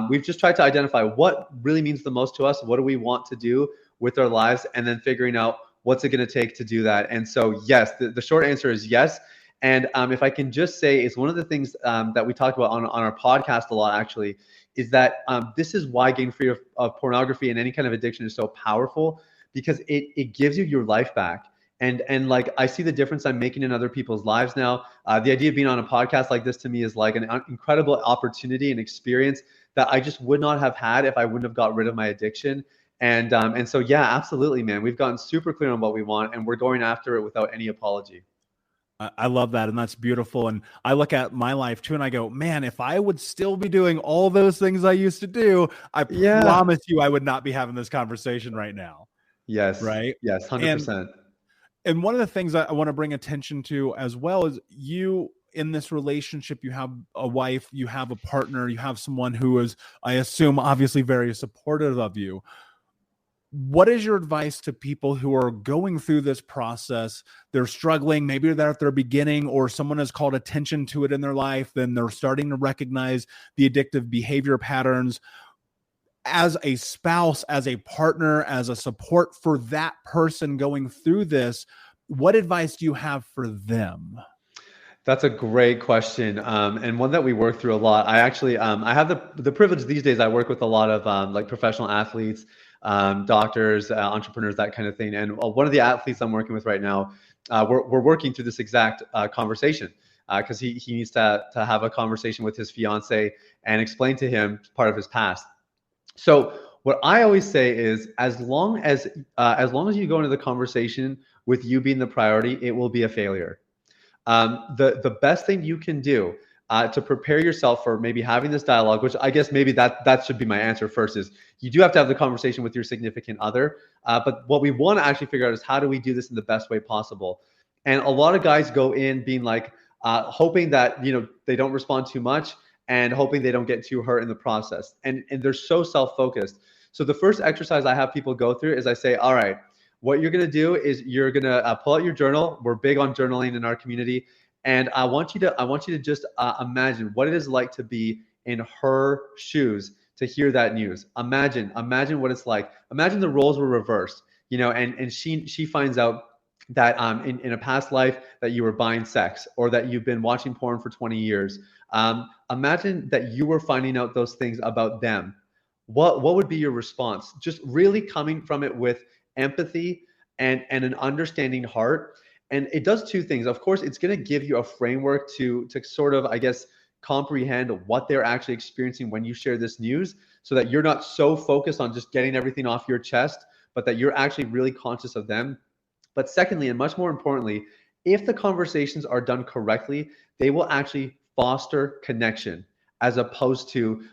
We've just tried to identify what really means the most to us. What do we want to do with our lives? And then figuring out what's it going to take to do that. And so, yes, the short answer is yes. And if I can just say, it's one of the things that we talk about on our podcast a lot, actually, is that this is why getting free of pornography and any kind of addiction is so powerful, because it gives you your life back. And like, I see the difference I'm making in other people's lives now. The idea of being on a podcast like this to me is like an incredible opportunity and experience that I just would not have had if I wouldn't have got rid of my addiction. And so, yeah, absolutely, man. We've gotten super clear on what we want, and we're going after it without any apology. I love that. And that's beautiful. And I look at my life too, and I go, man, if I would still be doing all those things I used to do, I promise you I would not be having this conversation right now. Yes. Right. Yes. 100%. And one of the things I want to bring attention to as well is, you, in this relationship, you have a wife, you have a partner, you have someone who is, I assume, obviously very supportive of you. What is your advice to people who are going through this process? They're struggling, maybe they're at their beginning, or someone has called attention to it in their life, then they're starting to recognize the addictive behavior patterns. As a spouse, as a partner, as a support for that person going through this, what advice do you have for them? That's a great question, and one that we work through a lot. I actually, I have the privilege these days. I work with a lot of like professional athletes, doctors, entrepreneurs, that kind of thing. And one of the athletes I'm working with right now, we're working through this exact conversation, because he needs to have a conversation with his fiance and explain to him part of his past. So what I always say is, as long as you go into the conversation with you being the priority, it will be a failure. The best thing you can do to prepare yourself for maybe having this dialogue, which I guess maybe that should be my answer first, is you do have to have the conversation with your significant other. But what we want to actually figure out is, how do we do this in the best way possible? And a lot of guys go in being like, hoping that, they don't respond too much, and hoping they don't get too hurt in the process. And they're so self-focused. So the first exercise I have people go through is, I say, all right, what you're going to do is you're going to pull out your journal. We're big on journaling in our community. And I want you to just imagine what it is like to be in her shoes to hear that news. Imagine what it's like. Imagine the roles were reversed, and she finds out that in a past life that you were buying sex, or that you've been watching porn for 20 years. Imagine that you were finding out those things about them. What would be your response? Just really coming from it with empathy and an understanding heart. And it does two things. Of course, it's going to give you a framework to sort of, I guess, comprehend what they're actually experiencing when you share this news, so that you're not so focused on just getting everything off your chest, but that you're actually really conscious of them. But secondly, and much more importantly, if the conversations are done correctly, they will actually foster connection, as opposed to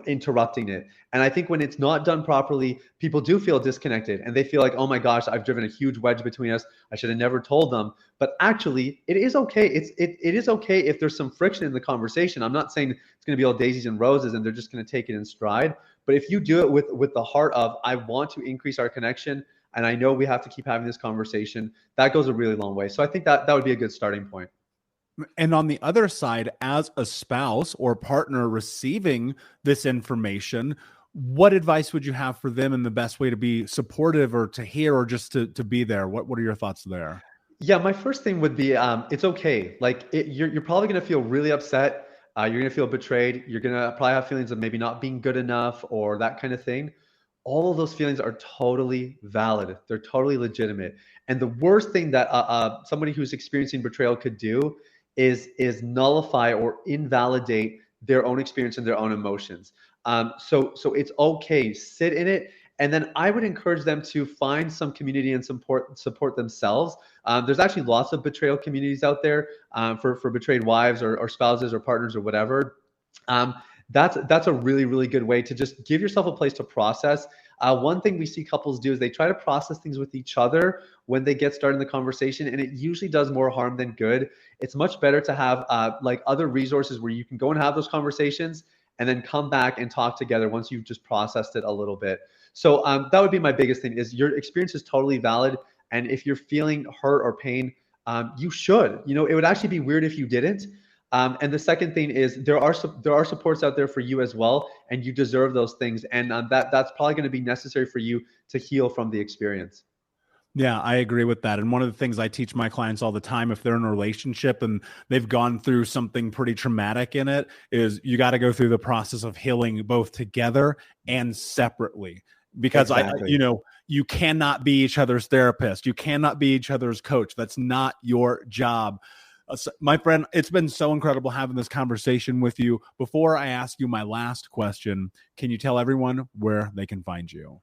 interrupting it. And I think when it's not done properly, people do feel disconnected, and they feel like, oh my gosh, I've driven a huge wedge between us. I should have never told them. But actually, it is okay. It is okay if there's some friction in the conversation. I'm not saying it's going to be all daisies and roses and they're just going to take it in stride. But if you do it with the heart of, I want to increase our connection, and I know we have to keep having this conversation, that goes a really long way. So I think that would be a good starting point. And on the other side, as a spouse or partner receiving this information, what advice would you have for them and the best way to be supportive or to hear or just to be there? What are your thoughts there? Yeah, my first thing would be it's okay. Like you're probably going to feel really upset. You're going to feel betrayed. You're going to probably have feelings of maybe not being good enough or that kind of thing. All of those feelings are totally valid. They're totally legitimate. And the worst thing that somebody who's experiencing betrayal could do is nullify or invalidate their own experience and their own emotions. So it's okay. Sit in it. And then I would encourage them to find some community and support themselves. There's actually lots of betrayal communities out there for betrayed wives or spouses or partners or whatever. That's a really, really good way to just give yourself a place to process. One thing we see couples do is they try to process things with each other when they get started in the conversation, and it usually does more harm than good. It's much better to have like other resources where you can go and have those conversations and then come back and talk together once you've just processed it a little bit. So that would be my biggest thing is your experience is totally valid. And if you're feeling hurt or pain, you should. It would actually be weird if you didn't. And the second thing is there are supports out there for you as well, and you deserve those things. And that's probably going to be necessary for you to heal from the experience. Yeah, I agree with that. And one of the things I teach my clients all the time, if they're in a relationship and they've gone through something pretty traumatic in it, is you got to go through the process of healing both together and separately. Because Exactly. you cannot be each other's therapist. You cannot be each other's coach. That's not your job. My friend, it's been so incredible having this conversation with you. Before I ask you my last question, can you tell everyone where they can find you?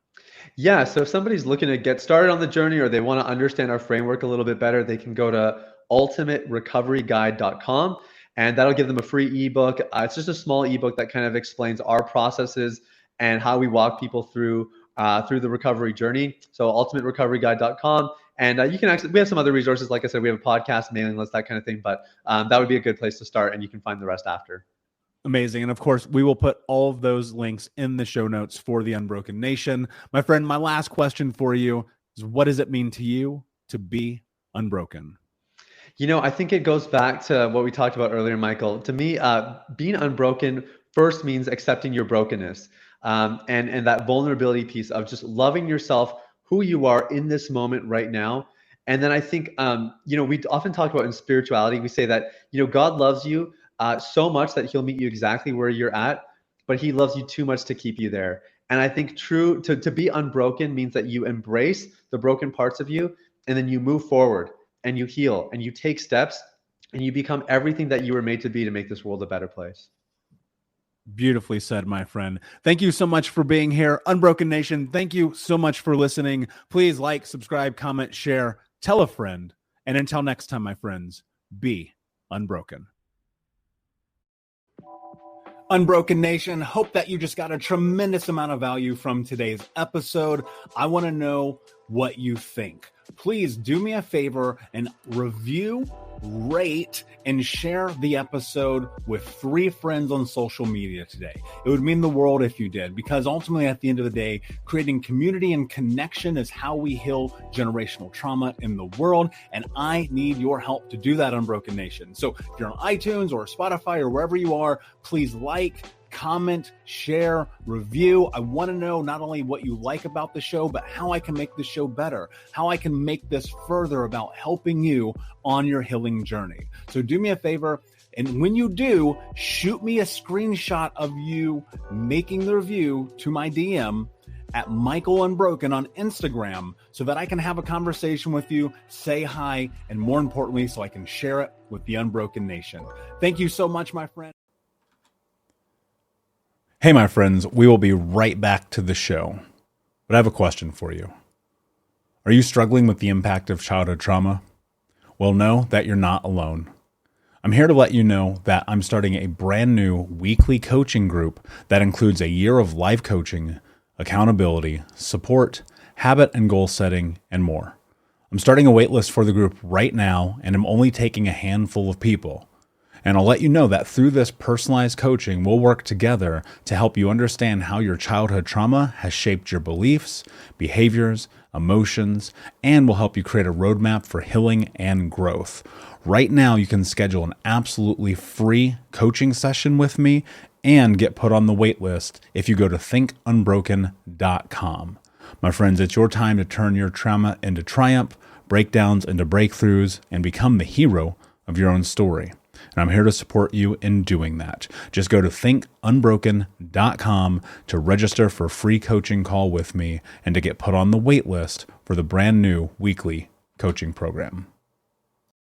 Yeah, so if somebody's looking to get started on the journey or they want to understand our framework a little bit better, they can go to ultimaterecoveryguide.com, and that'll give them a free ebook. It's just a small ebook that kind of explains our processes and how we walk people through the recovery journey. So ultimaterecoveryguide.com. And you can actually, we have some other resources. Like I said, we have a podcast, mailing list, that kind of thing. But that would be a good place to start, and you can find the rest after. Amazing. And of course, we will put all of those links in the show notes for the Unbroken Nation. My friend, my last question for you is, what does it mean to you to be unbroken? I think it goes back to what we talked about earlier, Michael. To me, being unbroken first means accepting your brokenness, and that vulnerability piece of just loving yourself, who you are in this moment right now. And then I think, we often talk about in spirituality, we say that, God loves you so much that he'll meet you exactly where you're at, but he loves you too much to keep you there. And I think to be unbroken means that you embrace the broken parts of you, and then you move forward and you heal and you take steps and you become everything that you were made to be to make this world a better place. Beautifully said, my friend. Thank you so much for being here. Unbroken Nation, thank you so much for listening. Please like, subscribe, comment, share, tell a friend. And until next time, my friends, be unbroken. Unbroken Nation, hope that you just got a tremendous amount of value from today's episode. I want to know what you think. Please do me a favor and review, rate, and share the episode with 3 friends on social media today. It would mean the world if you did, because ultimately at the end of the day, creating community and connection is how we heal generational trauma in the world. And I need your help to do that, Unbroken Nation. So if you're on iTunes or Spotify or wherever you are, please like, comment, share, review. I want to know not only what you like about the show, but how I can make the show better, how I can make this further about helping you on your healing journey. So do me a favor, and when you do, shoot me a screenshot of you making the review to my DM at Michael Unbroken on Instagram so that I can have a conversation with you, say hi, and more importantly, so I can share it with the Unbroken Nation. Thank you so much, my friend. Hey, my friends, we will be right back to the show. But I have a question for you. Are you struggling with the impact of childhood trauma? Well, know that you're not alone. I'm here to let you know that I'm starting a brand new weekly coaching group that includes a year of live coaching, accountability, support, habit and goal setting, and more. I'm starting a waitlist for the group right now, and I'm only taking a handful of people. And I'll let you know that through this personalized coaching, we'll work together to help you understand how your childhood trauma has shaped your beliefs, behaviors, emotions, and will help you create a roadmap for healing and growth. Right now, you can schedule an absolutely free coaching session with me and get put on the wait list if you go to thinkunbroken.com. My friends, it's your time to turn your trauma into triumph, breakdowns into breakthroughs, and become the hero of your own story. And I'm here to support you in doing that. Just go to thinkunbroken.com to register for a free coaching call with me and to get put on the wait list for the brand new weekly coaching program.